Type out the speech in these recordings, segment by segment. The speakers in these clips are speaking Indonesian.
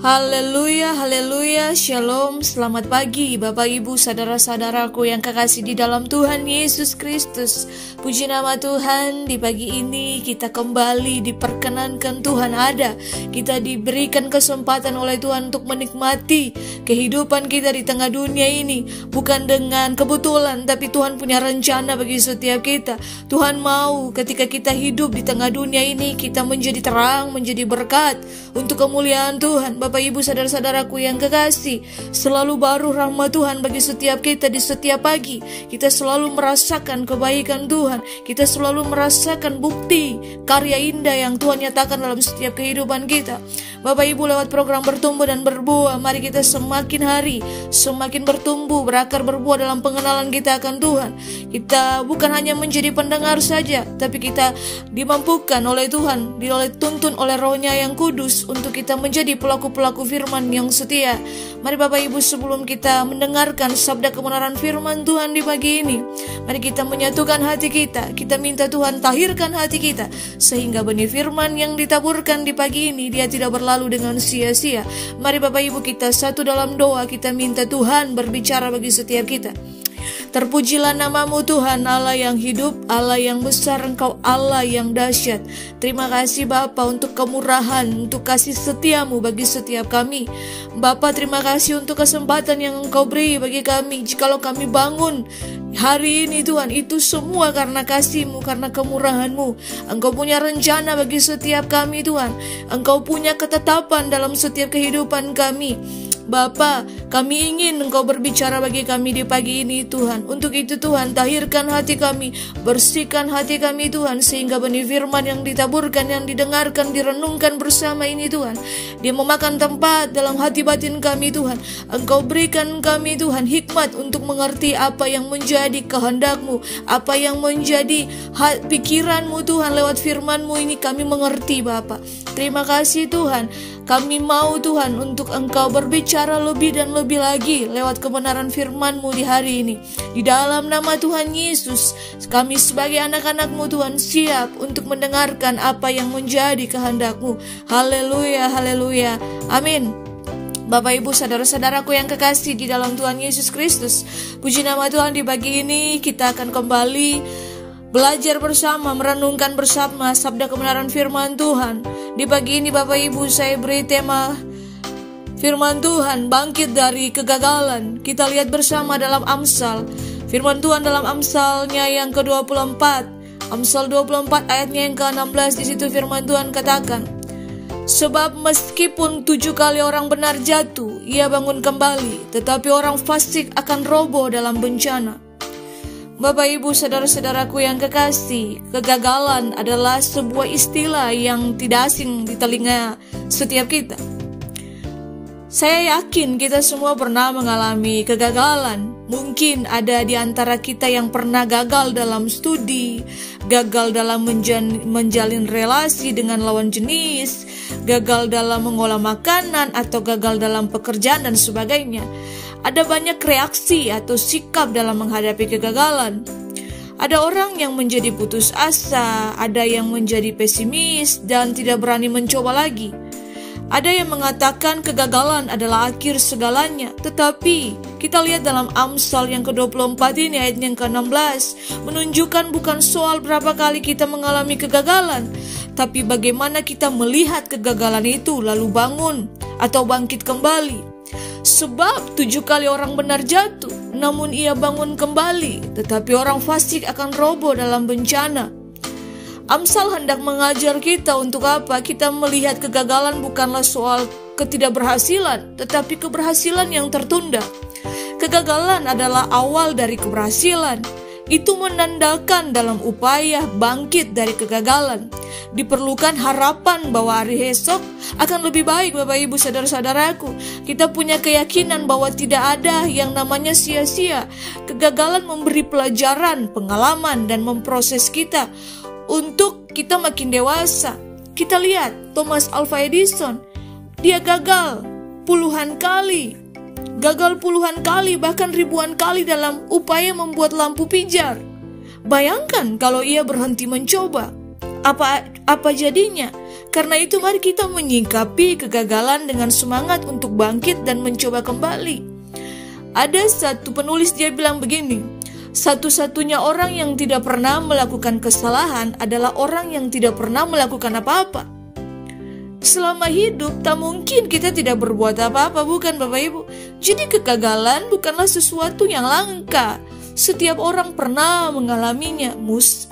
Haleluya, haleluya, shalom, selamat pagi Bapak Ibu saudara-saudaraku yang kekasih di dalam Tuhan Yesus Kristus. Puji nama Tuhan, di pagi ini kita kembali diperkenankan Tuhan ada. Kita diberikan kesempatan oleh Tuhan untuk menikmati kehidupan kita di tengah dunia ini. Bukan dengan kebetulan, tapi Tuhan punya rencana bagi setiap kita. Tuhan mau ketika kita hidup di tengah dunia ini, kita menjadi terang, menjadi berkat untuk kemuliaan Tuhan. Bapak Ibu saudara-saudaraku yang kekasih, selalu baru rahmat Tuhan bagi setiap kita di setiap pagi. Kita selalu merasakan kebaikan Tuhan. Kita selalu merasakan bukti karya indah yang Tuhan nyatakan dalam setiap kehidupan kita. Bapak Ibu, lewat program bertumbuh dan berbuah, mari kita semakin hari semakin bertumbuh, berakar, berbuah dalam pengenalan kita akan Tuhan. Kita bukan hanya menjadi pendengar saja, tapi kita dimampukan oleh Tuhan, dituntun oleh Roh-Nya yang kudus untuk kita menjadi pelaku firman yang setia. Mari Bapak Ibu, sebelum kita mendengarkan sabda kebenaran firman Tuhan di pagi ini, mari kita menyatukan hati kita. Kita minta Tuhan tahirkan hati kita, sehingga benih firman yang ditaburkan di pagi ini dia tidak berlalu dengan sia-sia. Mari Bapak Ibu, kita satu dalam doa, kita minta Tuhan berbicara bagi setiap kita. Terpujilah namamu Tuhan, Allah yang hidup, Allah yang besar, Engkau Allah yang dahsyat. Terima kasih Bapa untuk kemurahan, untuk kasih setiamu bagi setiap kami. Bapa, terima kasih untuk kesempatan yang Engkau beri bagi kami. Jikalau kami bangun hari ini Tuhan, itu semua karena kasih-Mu, karena kemurahan-Mu. Engkau punya rencana bagi setiap kami Tuhan. Engkau punya ketetapan dalam setiap kehidupan kami. Bapa, kami ingin Engkau berbicara bagi kami di pagi ini Tuhan. Untuk itu Tuhan, tahirkan hati kami, bersihkan hati kami Tuhan, sehingga benih firman yang ditaburkan, yang didengarkan, direnungkan bersama ini Tuhan, dia memakan tempat dalam hati batin kami Tuhan. Engkau berikan kami Tuhan hikmat untuk mengerti apa yang menjadi kehendak-Mu, apa yang menjadi pikiran-Mu Tuhan. Lewat firman-Mu ini kami mengerti Bapa. Terima kasih Tuhan. Kami mau Tuhan untuk Engkau berbicara lebih dan lebih lagi lewat kebenaran firman-Mu di hari ini. Di dalam nama Tuhan Yesus, kami sebagai anak-anak-Mu Tuhan siap untuk mendengarkan apa yang menjadi kehendak-Mu. Haleluya, haleluya, amin. Bapak Ibu saudara-saudaraku yang kekasih di dalam Tuhan Yesus Kristus, puji nama Tuhan, di pagi ini kita akan kembali belajar bersama, merenungkan bersama sabda kebenaran firman Tuhan. Di pagi ini Bapak Ibu, saya beri tema firman Tuhan, bangkit dari kegagalan. Kita lihat bersama dalam Amsal. Firman Tuhan dalam Amsalnya yang ke-24. Amsal 24 ayatnya yang ke-16, di situ firman Tuhan katakan, sebab meskipun 7 kali orang benar jatuh, ia bangun kembali, tetapi orang fasik akan roboh dalam bencana. Bapak Ibu saudara-saudaraku yang kekasih, kegagalan adalah sebuah istilah yang tidak asing di telinga setiap kita. Saya yakin kita semua pernah mengalami kegagalan. Mungkin ada di antara kita yang pernah gagal dalam studi, gagal dalam menjalin relasi dengan lawan jenis, gagal dalam mengolah makanan, atau gagal dalam pekerjaan dan sebagainya. Ada banyak reaksi atau sikap dalam menghadapi kegagalan. Ada orang yang menjadi putus asa, ada yang menjadi pesimis dan tidak berani mencoba lagi. Ada yang mengatakan kegagalan adalah akhir segalanya. Tetapi kita lihat dalam Amsal yang ke-24 ini ayat yang ke-16 menunjukkan bukan soal berapa kali kita mengalami kegagalan, tapi bagaimana kita melihat kegagalan itu lalu bangun atau bangkit kembali. Sebab 7 kali orang benar jatuh, namun ia bangun kembali, tetapi orang fasik akan roboh dalam bencana. Amsal hendak mengajar kita untuk apa? Kita melihat kegagalan bukanlah soal ketidakberhasilan, tetapi keberhasilan yang tertunda. Kegagalan adalah awal dari keberhasilan. Itu menandakan dalam upaya bangkit dari kegagalan. Diperlukan harapan bahwa hari esok akan lebih baik. Bapak Ibu saudara-saudaraku, kita punya keyakinan bahwa tidak ada yang namanya sia-sia. Kegagalan memberi pelajaran, pengalaman, dan memproses kita untuk kita makin dewasa. Kita lihat Thomas Alva Edison, dia gagal puluhan kali, bahkan ribuan kali dalam upaya membuat lampu pijar. Bayangkan kalau ia berhenti mencoba, apa jadinya? Karena itu mari kita menyikapi kegagalan dengan semangat untuk bangkit dan mencoba kembali. Ada satu penulis, dia bilang begini, satu-satunya orang yang tidak pernah melakukan kesalahan adalah orang yang tidak pernah melakukan apa-apa. Selama hidup tak mungkin kita tidak berbuat apa-apa, bukan Bapak Ibu? Jadi kegagalan bukanlah sesuatu yang langka. Setiap orang pernah mengalaminya,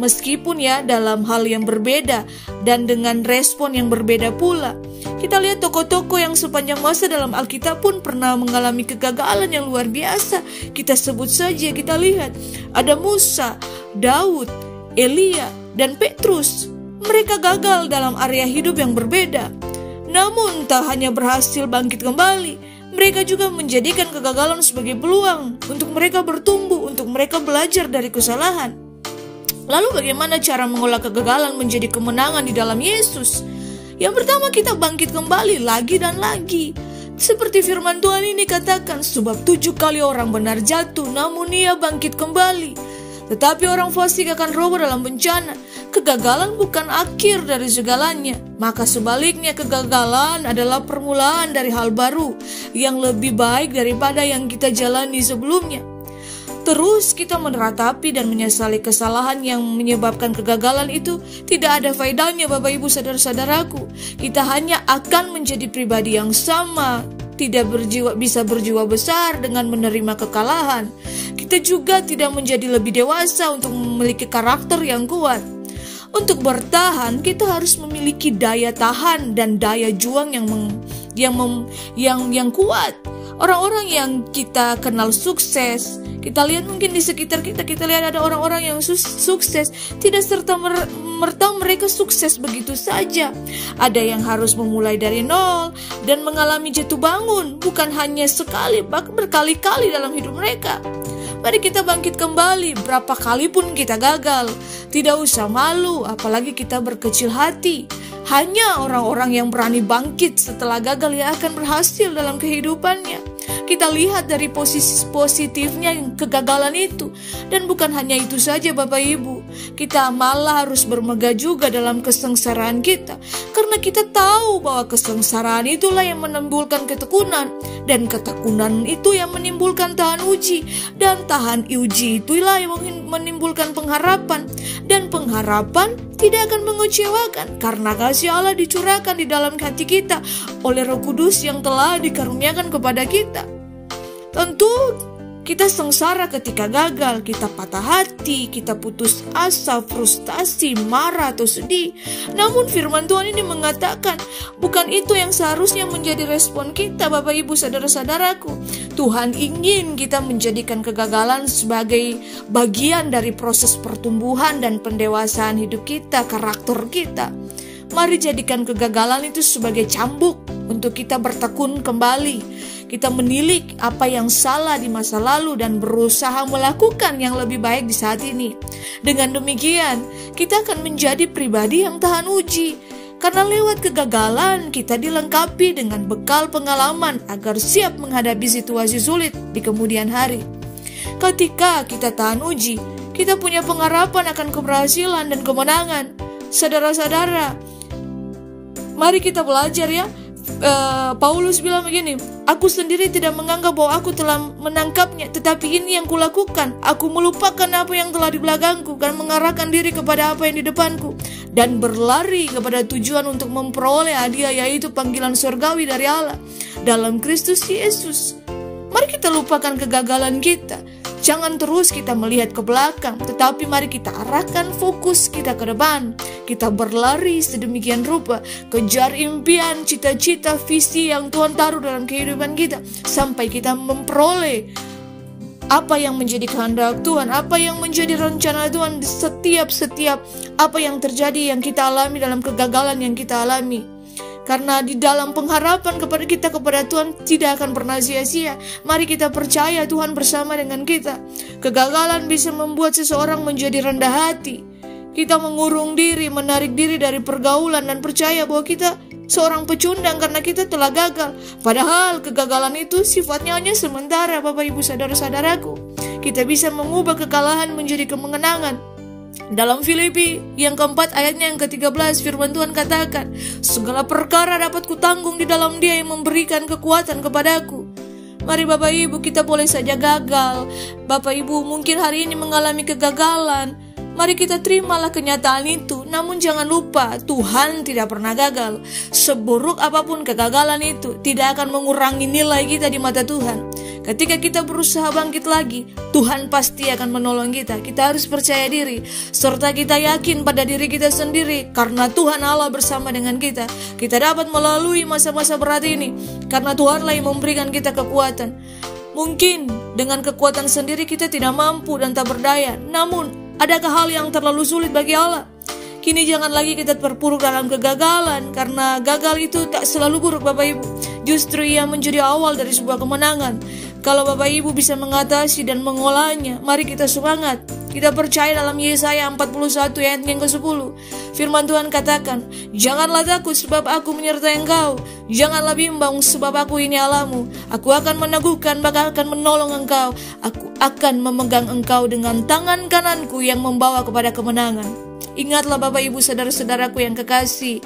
meskipun ya dalam hal yang berbeda dan dengan respon yang berbeda pula. Kita lihat tokoh-tokoh yang sepanjang masa dalam Alkitab pun pernah mengalami kegagalan yang luar biasa. Kita sebut saja, kita lihat ada Musa, Daud, Elia, dan Petrus. Mereka gagal dalam area hidup yang berbeda. Namun tak hanya berhasil bangkit kembali, mereka juga menjadikan kegagalan sebagai peluang untuk mereka bertumbuh, untuk mereka belajar dari kesalahan. Lalu bagaimana cara mengolah kegagalan menjadi kemenangan di dalam Yesus? Yang pertama, kita bangkit kembali lagi dan lagi. Seperti firman Tuhan ini katakan, sebab 7 kali orang benar jatuh, namun ia bangkit kembali. Tetapi orang fasik akan roboh dalam bencana. Kegagalan bukan akhir dari segalanya. Maka sebaliknya, kegagalan adalah permulaan dari hal baru yang lebih baik daripada yang kita jalani sebelumnya. Terus kita meratapi dan menyesali kesalahan yang menyebabkan kegagalan itu tidak ada faedahnya, Bapak Ibu saudara-saudaraku. Kita hanya akan menjadi pribadi yang sama, tidak bisa berjiwa besar dengan menerima kekalahan. Kita juga tidak menjadi lebih dewasa untuk memiliki karakter yang kuat. Untuk bertahan, kita harus memiliki daya tahan dan daya juang yang kuat. Orang-orang yang kita kenal sukses, kita lihat mungkin di sekitar kita lihat ada orang-orang yang sukses, tidak serta-merta mereka sukses begitu saja. Ada yang harus memulai dari nol dan mengalami jatuh bangun, bukan hanya sekali, bahkan berkali-kali dalam hidup mereka. Mari kita bangkit kembali, berapa kali pun kita gagal. Tidak usah malu, apalagi kita berkecil hati. Hanya orang-orang yang berani bangkit setelah gagal yang akan berhasil dalam kehidupannya. Kita lihat dari posisi positifnya kegagalan itu. Dan bukan hanya itu saja Bapak Ibu, kita malah harus bermegah juga dalam kesengsaraan kita. Karena kita tahu bahwa kesengsaraan itulah yang menimbulkan ketekunan. Dan ketekunan itu yang menimbulkan tahan uji. Dan tahan uji itulah yang menimbulkan pengharapan. Dan pengharapan tidak akan mengecewakan karena kasih Allah dicurahkan di dalam hati kita oleh Roh Kudus yang telah dikaruniakan kepada kita. Tentu kita sengsara ketika gagal, kita patah hati, kita putus asa, frustasi, marah atau sedih. Namun firman Tuhan ini mengatakan bukan itu yang seharusnya menjadi respon kita, Bapak Ibu saudara-saudaraku. Tuhan ingin kita menjadikan kegagalan sebagai bagian dari proses pertumbuhan dan pendewasaan hidup kita, karakter kita. Mari jadikan kegagalan itu sebagai cambuk untuk kita bertekun kembali. Kita menilik apa yang salah di masa lalu dan berusaha melakukan yang lebih baik di saat ini. Dengan demikian, kita akan menjadi pribadi yang tahan uji. Karena lewat kegagalan, kita dilengkapi dengan bekal pengalaman agar siap menghadapi situasi sulit di kemudian hari. Ketika kita tahan uji, kita punya pengharapan akan keberhasilan dan kemenangan. Saudara-saudara, mari kita belajar ya. Paulus bilang begini, aku sendiri tidak menganggap bahwa aku telah menangkapnya, tetapi ini yang kulakukan, aku melupakan apa yang telah di belakangku dan mengarahkan diri kepada apa yang di depanku dan berlari kepada tujuan untuk memperoleh hadiah, yaitu panggilan surgawi dari Allah dalam Kristus Yesus. Mari kita lupakan kegagalan kita. Jangan terus kita melihat ke belakang, tetapi mari kita arahkan fokus kita ke depan. Kita berlari sedemikian rupa, kejar impian, cita-cita, visi yang Tuhan taruh dalam kehidupan kita, sampai kita memperoleh apa yang menjadi kehendak Tuhan, apa yang menjadi rencana Tuhan di setiap apa yang terjadi yang kita alami dalam kegagalan yang kita alami. Karena di dalam pengharapan kepada Tuhan tidak akan pernah sia-sia. Mari kita percaya Tuhan bersama dengan kita. Kegagalan bisa membuat seseorang menjadi rendah hati. Kita mengurung diri, menarik diri dari pergaulan dan percaya bahwa kita seorang pecundang karena kita telah gagal. Padahal kegagalan itu sifatnya hanya sementara, Bapak Ibu saudara-saudaraku. Kita bisa mengubah kekalahan menjadi kemenangan. Dalam Filipi yang keempat ayatnya yang ke-13 firman Tuhan katakan, segala perkara dapat kutanggung di dalam Dia yang memberikan kekuatan kepadaku. Mari Bapak Ibu, kita boleh saja gagal. Bapak Ibu mungkin hari ini mengalami kegagalan. Mari kita terimalah kenyataan itu. Namun jangan lupa, Tuhan tidak pernah gagal. Seburuk apapun kegagalan itu, tidak akan mengurangi nilai kita di mata Tuhan. Ketika kita berusaha bangkit lagi, Tuhan pasti akan menolong kita. Kita harus percaya diri, serta kita yakin pada diri kita sendiri. Karena Tuhan Allah bersama dengan kita, kita dapat melalui masa-masa berat ini. Karena Tuhanlah yang memberikan kita kekuatan. Mungkin dengan kekuatan sendiri kita tidak mampu dan tak berdaya. Namun adakah hal yang terlalu sulit bagi Allah? Kini jangan lagi kita terpuruk dalam kegagalan, karena gagal itu tak selalu buruk Bapak Ibu. Justru ia menjadi awal dari sebuah kemenangan. Kalau Bapak Ibu bisa mengatasi dan mengolahnya, mari kita semangat. Kita percaya dalam Yesaya 41 ayat yang ke-10. Firman Tuhan katakan, janganlah takut sebab aku menyertai engkau. Janganlah bimbang sebab aku ini Allahmu. Aku akan meneguhkan, bakal akan menolong engkau. Aku akan memegang engkau dengan tangan kananku yang membawa kepada kemenangan. Ingatlah Bapak Ibu saudara-saudaraku yang kekasih,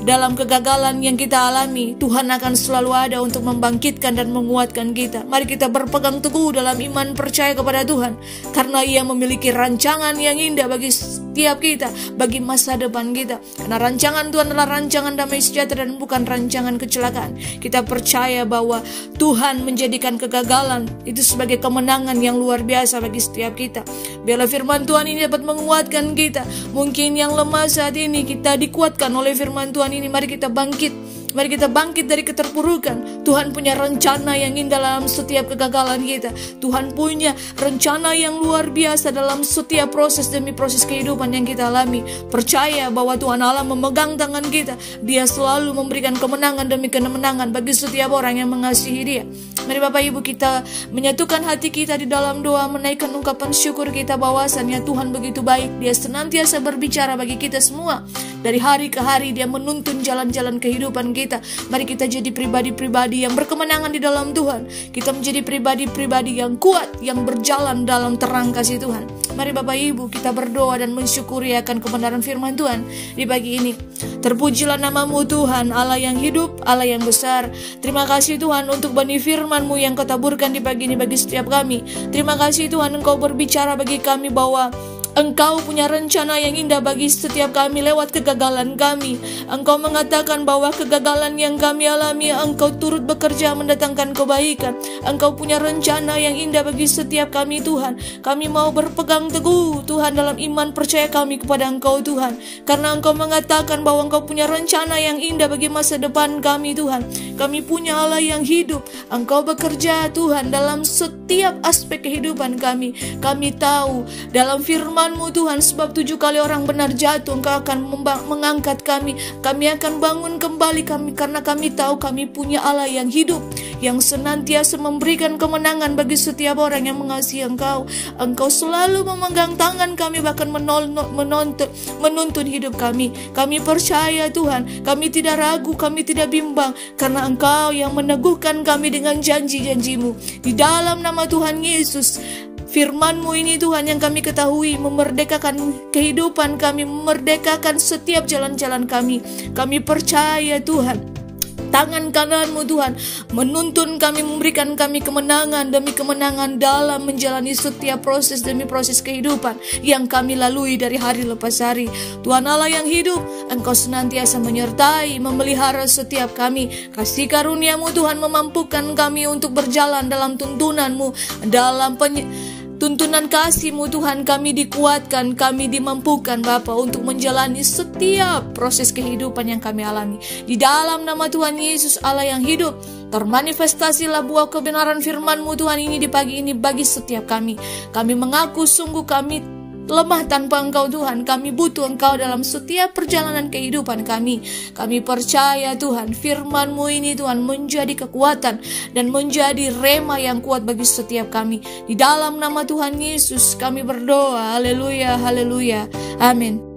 dalam kegagalan yang kita alami, Tuhan akan selalu ada untuk membangkitkan dan menguatkan kita. Mari kita berpegang teguh dalam iman percaya kepada Tuhan, karena Ia memiliki rancangan yang indah bagi setiap kita, bagi masa depan kita. Karena rancangan Tuhan adalah rancangan damai sejahtera dan bukan rancangan kecelakaan. Kita percaya bahwa Tuhan menjadikan kegagalan itu sebagai kemenangan yang luar biasa bagi setiap kita. Biarlah firman Tuhan ini dapat menguatkan kita. Mungkin yang lemah saat ini kita dikuatkan oleh firman Tuhan ini. Mari kita bangkit. Mari kita bangkit dari keterpurukan. Tuhan punya rencana yang indah dalam setiap kegagalan kita. Tuhan punya rencana yang luar biasa dalam setiap proses demi proses kehidupan yang kita alami. Percaya bahwa Tuhan Allah memegang tangan kita. Dia selalu memberikan kemenangan demi kemenangan bagi setiap orang yang mengasihi Dia. Mari Bapak Ibu kita menyatukan hati kita di dalam doa, menaikkan ungkapan syukur kita bahwasannya Tuhan begitu baik. Dia senantiasa berbicara bagi kita semua. Dari hari ke hari Dia menuntun jalan-jalan kehidupan kita. Mari kita jadi pribadi-pribadi yang berkemenangan di dalam Tuhan. Kita menjadi pribadi-pribadi yang kuat, yang berjalan dalam terang kasih Tuhan. Mari Bapak Ibu kita berdoa dan mensyukuri akan kebenaran firman Tuhan di pagi ini. Terpujilah nama-Mu Tuhan, Allah yang hidup, Allah yang besar. Terima kasih Tuhan untuk benih firman-Mu yang Kau taburkan di pagi ini bagi setiap kami. Terima kasih Tuhan Engkau berbicara bagi kami bahwa Engkau punya rencana yang indah bagi setiap kami lewat kegagalan kami. Engkau mengatakan bahwa kegagalan yang kami alami, Engkau turut bekerja mendatangkan kebaikan. Engkau punya rencana yang indah bagi setiap kami Tuhan. Kami mau berpegang teguh Tuhan dalam iman percaya kami kepada Engkau Tuhan. Karena Engkau mengatakan bahwa Engkau punya rencana yang indah bagi masa depan kami Tuhan. Kami punya Allah yang hidup. Engkau bekerja Tuhan dalam setiap aspek kehidupan kami. Kami tahu dalam firman-Mu Tuhan, sebab 7 kali orang benar jatuh, Engkau akan mengangkat kami. Kami akan bangun kembali kami, karena kami tahu kami punya Allah yang hidup, yang senantiasa memberikan kemenangan bagi setiap orang yang mengasihi Engkau. Engkau selalu memegang tangan kami, bahkan menuntun hidup kami. Kami percaya Tuhan, kami tidak ragu, kami tidak bimbang, karena Engkau yang meneguhkan kami dengan janji-janji-Mu. Di dalam nama Tuhan Yesus, firman-Mu ini Tuhan yang kami ketahui memerdekakan kehidupan kami, memerdekakan setiap jalan-jalan kami. Kami percaya Tuhan, tangan kanan-Mu Tuhan menuntun kami, memberikan kami kemenangan demi kemenangan dalam menjalani setiap proses demi proses kehidupan yang kami lalui dari hari lepas hari. Tuhan Allah yang hidup, Engkau senantiasa menyertai, memelihara setiap kami. Kasih karunia-Mu Tuhan memampukan kami untuk berjalan dalam tuntunan-Mu, dalam tuntunan kasih-Mu Tuhan. Kami dikuatkan, kami dimampukan Bapa untuk menjalani setiap proses kehidupan yang kami alami. Di dalam nama Tuhan Yesus Allah yang hidup, termanifestasilah buah kebenaran firman-Mu Tuhan ini di pagi ini bagi setiap kami. Kami mengaku sungguh kami lemah tanpa Engkau Tuhan. Kami butuh Engkau dalam setiap perjalanan kehidupan kami. Kami percaya Tuhan, firman-Mu ini Tuhan menjadi kekuatan dan menjadi rema yang kuat bagi setiap kami. Di dalam nama Tuhan Yesus kami berdoa. Haleluya, haleluya, amin.